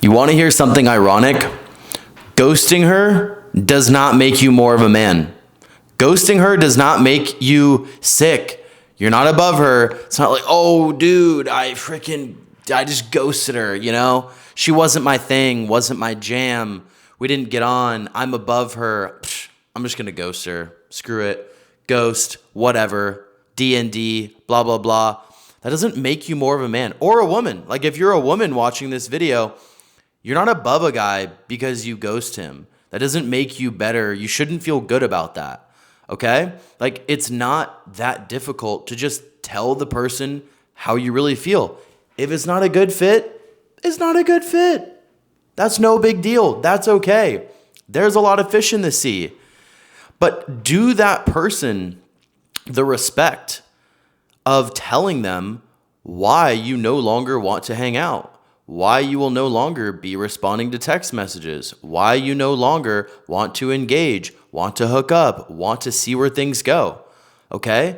You want to hear something ironic? Ghosting her does not make you more of a man. Ghosting her does not make you sick. You're not above her. It's not like, oh, dude, I just ghosted her, you know? She wasn't my thing, wasn't my jam. We didn't get on. I'm above her. I'm just going to ghost her. Screw it. Ghost, whatever. D&D, blah, blah, blah. That doesn't make you more of a man or a woman. Like if you're a woman watching this video, you're not above a guy because you ghost him. That doesn't make you better. You shouldn't feel good about that. Okay? Like it's not that difficult to just tell the person how you really feel. If it's not a good fit, it's not a good fit. That's no big deal. That's okay. There's a lot of fish in the sea. But do that person the respect of telling them why you no longer want to hang out. Why you will no longer be responding to text messages, why you no longer want to engage, want to hook up, want to see where things go, okay?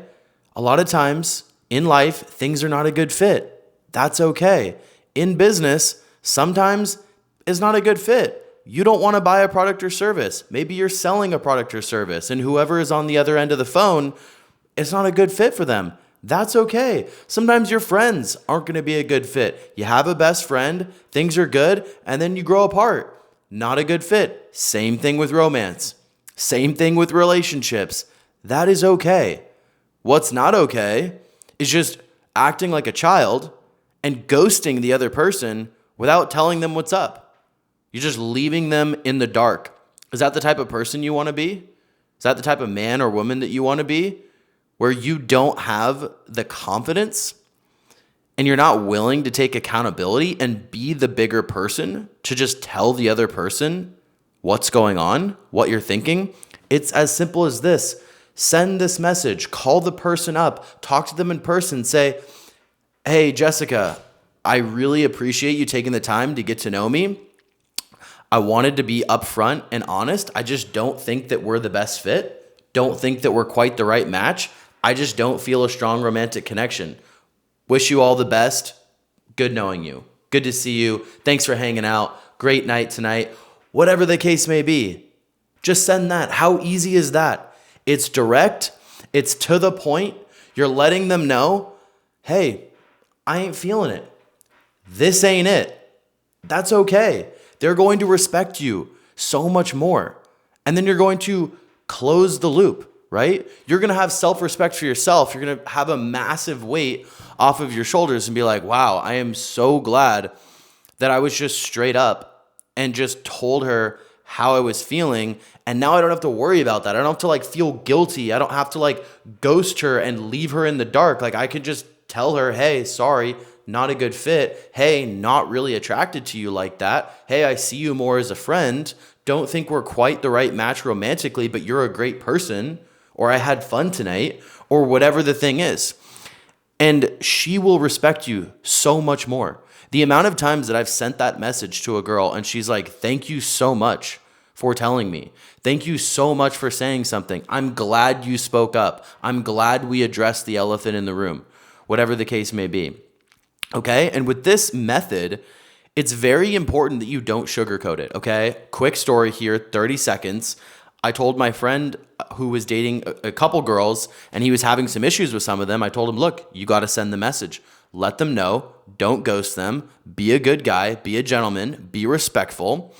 A lot of times in life, things are not a good fit. That's okay. In business, sometimes it's not a good fit. You don't want to buy a product or service. Maybe you're selling a product or service, and whoever is on the other end of the phone, it's not a good fit for them. That's okay. Sometimes your friends aren't going to be a good fit. You have a best friend, things are good, and then you grow apart. Not a good fit. Same thing with romance. Same thing with relationships. That is okay. What's not okay is just acting like a child and ghosting the other person without telling them what's up. You're just leaving them in the dark. Is that the type of person you want to be? Is that the type of man or woman that you want to be? Where you don't have the confidence and you're not willing to take accountability and be the bigger person to just tell the other person what's going on, what you're thinking. It's as simple as this. Send this message, call the person up, talk to them in person, say, hey, Jessica, I really appreciate you taking the time to get to know me. I wanted to be upfront and honest. I just don't think that we're the best fit. Don't think that we're quite the right match. I just don't feel a strong romantic connection. Wish you all the best. Good knowing you. Good to see you. Thanks for hanging out. Great night tonight. Whatever the case may be, just send that. How easy is that? It's direct. It's to the point. You're letting them know, hey, I ain't feeling it. This ain't it. That's okay. They're going to respect you so much more. And then you're going to close the loop. Right? You're going to have self-respect for yourself. You're going to have a massive weight off of your shoulders and be like, wow, I am so glad that I was just straight up and just told her how I was feeling. And now I don't have to worry about that. I don't have to like feel guilty. I don't have to like ghost her and leave her in the dark. Like I could just tell her, hey, sorry, not a good fit. Hey, not really attracted to you like that. Hey, I see you more as a friend. Don't think we're quite the right match romantically, but you're a great person. Or I had fun tonight, or whatever the thing is. And she will respect you so much more. The amount of times that I've sent that message to a girl and she's like, thank you so much for telling me. Thank you so much for saying something. I'm glad you spoke up. I'm glad we addressed the elephant in the room, whatever the case may be. Okay? And with this method, it's very important that you don't sugarcoat it. Okay? Quick story here, 30 seconds. I told my friend who was dating a couple girls and he was having some issues with some of them. I told him, look, you got to send the message. Let them know. Don't ghost them. Be a good guy. Be a gentleman. Be respectful.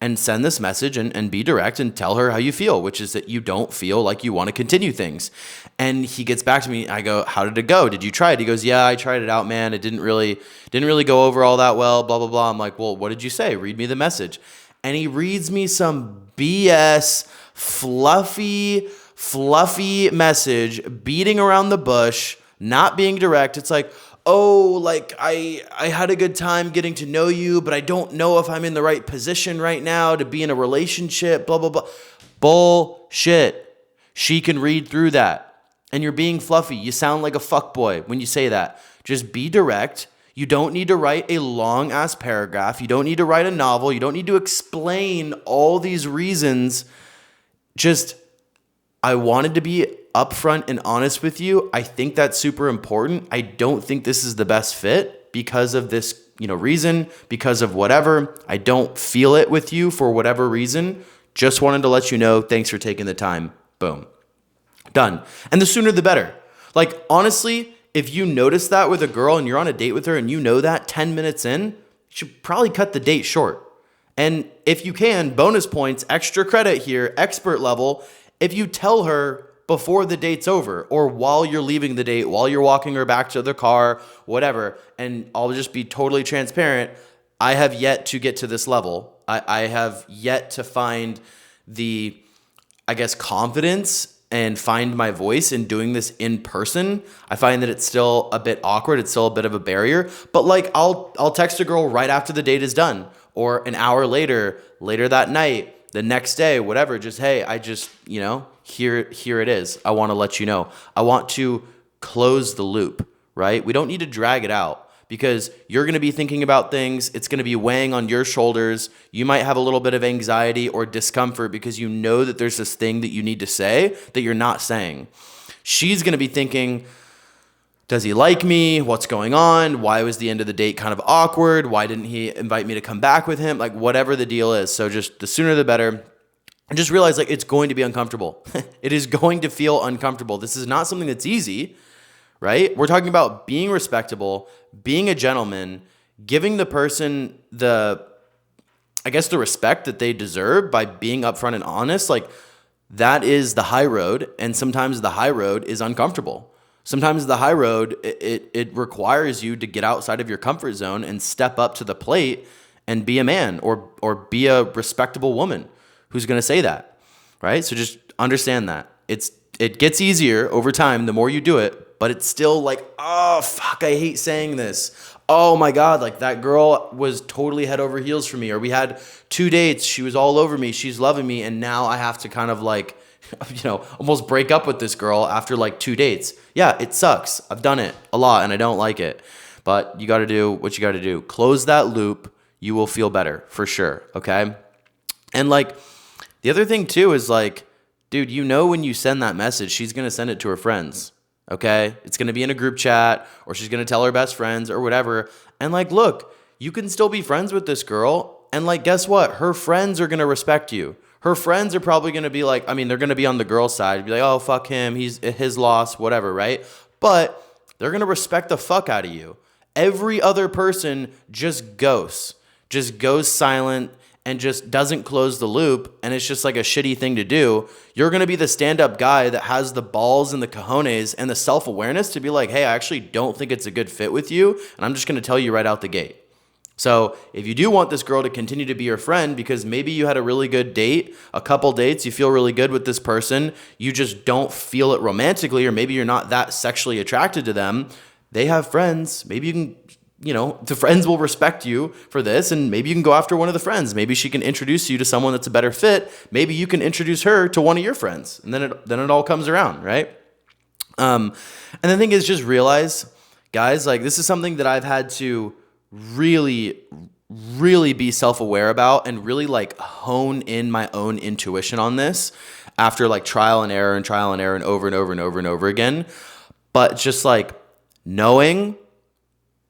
And send this message and be direct and tell her how you feel, which is that you don't feel like you want to continue things. And he gets back to me. I go, how did it go? Did you try it? He goes, yeah, I tried it out, man. It didn't really go over all that well, blah, blah, blah. I'm like, well, what did you say? Read me the message. And he reads me some BS fluffy message, beating around the bush, not being direct. It's like, oh, like I had a good time getting to know you, but I don't know if I'm in the right position right now to be in a relationship, blah, blah, blah. Bullshit. She can read through that. And you're being fluffy. You sound like a fuckboy when you say that. Just be direct. You don't need to write a long-ass paragraph. You don't need to write a novel. You don't need to explain all these reasons. Just, I wanted to be upfront and honest with you. I think that's super important. I don't think this is the best fit because of this reason, because of whatever. I don't feel it with you for whatever reason. Just wanted to let you know. Thanks for taking the time. Boom. Done. And the sooner the better. Like, honestly, if you notice that with a girl and you're on a date with her and you know that 10 minutes in, you should probably cut the date short. And if you can, bonus points, extra credit here, expert level, if you tell her before the date's over or while you're leaving the date, while you're walking her back to the car, whatever, and I'll just be totally transparent, I have yet to get to this level. I have yet to find the, I guess, confidence and find my voice in doing this in person. I find that it's still a bit awkward. It's still a bit of a barrier. But like I'll text a girl right after the date is done, or an hour later that night, the next day, whatever. Just, hey, I just, here it is. I want to let you know. I want to close the loop, right? We don't need to drag it out, because you're going to be thinking about things. It's going to be weighing on your shoulders. You might have a little bit of anxiety or discomfort because you know that there's this thing that you need to say that you're not saying. She's going to be thinking, does he like me? What's going on? Why was the end of the date kind of awkward? Why didn't he invite me to come back with him? Like, whatever the deal is. So just the sooner the better. And just realize, like, it's going to be uncomfortable. It is going to feel uncomfortable. This is not something that's easy, right? We're talking about being respectable, being a gentleman, giving the person the respect that they deserve by being upfront and honest. Like, that is the high road. And sometimes the high road is uncomfortable. Sometimes the high road, it requires you to get outside of your comfort zone and step up to the plate and be a man or be a respectable woman who's going to say that, right? So just understand that. It gets easier over time the more you do it, but it's still like, oh, fuck, I hate saying this. Oh my God, like that girl was totally head over heels for me, or we had 2 dates, she was all over me, she's loving me, and now I have to kind of like, almost break up with this girl after like 2 dates. Yeah, it sucks. I've done it a lot and I don't like it. But you got to do what you got to do. Close that loop. You will feel better for sure. Okay. And like the other thing too is like, dude, when you send that message, she's going to send it to her friends. Okay. It's going to be in a group chat, or she's going to tell her best friends or whatever. And like, look, you can still be friends with this girl. And like, guess what? Her friends are going to respect you. Her friends are probably going to be like, they're going to be on the girl's side, be like, oh, fuck him, he's his loss, whatever, right? But they're going to respect the fuck out of you. Every other person just goes silent and just doesn't close the loop, and it's just like a shitty thing to do. You're going to be the stand-up guy that has the balls and the cojones and the self-awareness to be like, hey, I actually don't think it's a good fit with you, and I'm just going to tell you right out the gate. So if you do want this girl to continue to be your friend because maybe you had a really good date, a couple dates, you feel really good with this person, you just don't feel it romantically, or maybe you're not that sexually attracted to them, they have friends. Maybe you can, the friends will respect you for this, and maybe you can go after one of the friends. Maybe she can introduce you to someone that's a better fit. Maybe you can introduce her to one of your friends, and then it all comes around, right? And the thing is, just realize, guys, like this is something that I've had to really, really be self-aware about and really like hone in my own intuition on this after like trial and error and over and over and over and over again. But just like knowing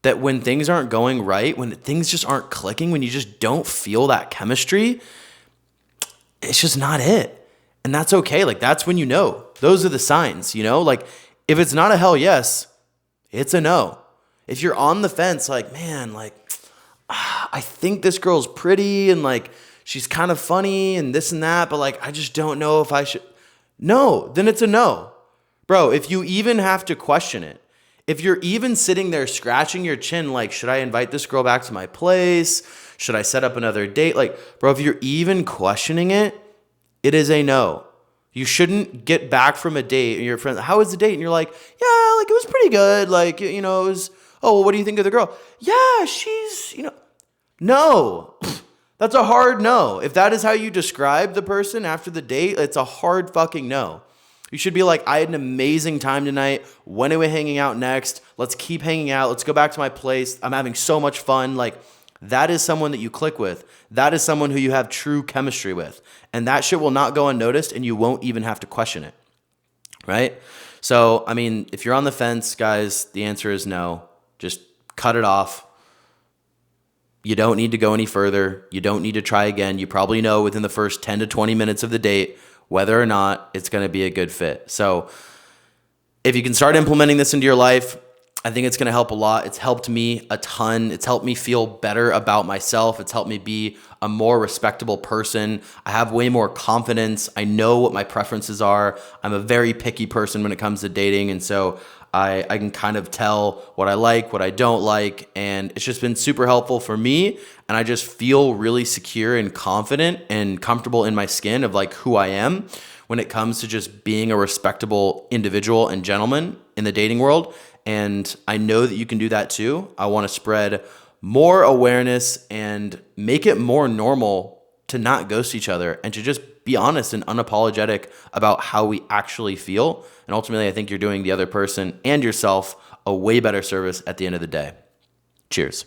that when things aren't going right, when things just aren't clicking, when you just don't feel that chemistry, it's just not it. And that's okay. Like that's when those are the signs, like if it's not a hell yes, it's a no. If you're on the fence, like, man, like, I think this girl's pretty and like, she's kind of funny and this and that, but like, I just don't know if I should. No, then it's a no. Bro, if you even have to question it, if you're even sitting there scratching your chin, like, should I invite this girl back to my place? Should I set up another date? Like, bro, if you're even questioning it, it is a no. You shouldn't get back from a date and your friend, how was the date? And you're like, yeah, like it was pretty good. Like, it was, oh, well, what do you think of the girl? Yeah, she's, no, that's a hard no. If that is how you describe the person after the date, it's a hard fucking no. You should be like, I had an amazing time tonight. When are we hanging out next? Let's keep hanging out. Let's go back to my place. I'm having so much fun. Like, that is someone that you click with. That is someone who you have true chemistry with. And that shit will not go unnoticed, and you won't even have to question it, right? So, if you're on the fence, guys, the answer is no. Just cut it off. you don't need to go any further. You don't need to try again. You probably know within the first 10 to 20 minutes of the date whether or not it's going to be a good fit. So if you can start implementing this into your life, I think it's going to help a lot. It's helped me a ton. It's helped me feel better about myself. It's helped me be a more respectable person. I have way more confidence. I know what my preferences are. I'm a very picky person when it comes to dating. And so I can kind of tell what I like, what I don't like. And it's just been super helpful for me. And I just feel really secure and confident and comfortable in my skin of like who I am when it comes to just being a respectable individual and gentleman in the dating world. And I know that you can do that too. I want to spread more awareness and make it more normal to not ghost each other and to just be honest and unapologetic about how we actually feel. And ultimately, I think you're doing the other person and yourself a way better service at the end of the day. Cheers.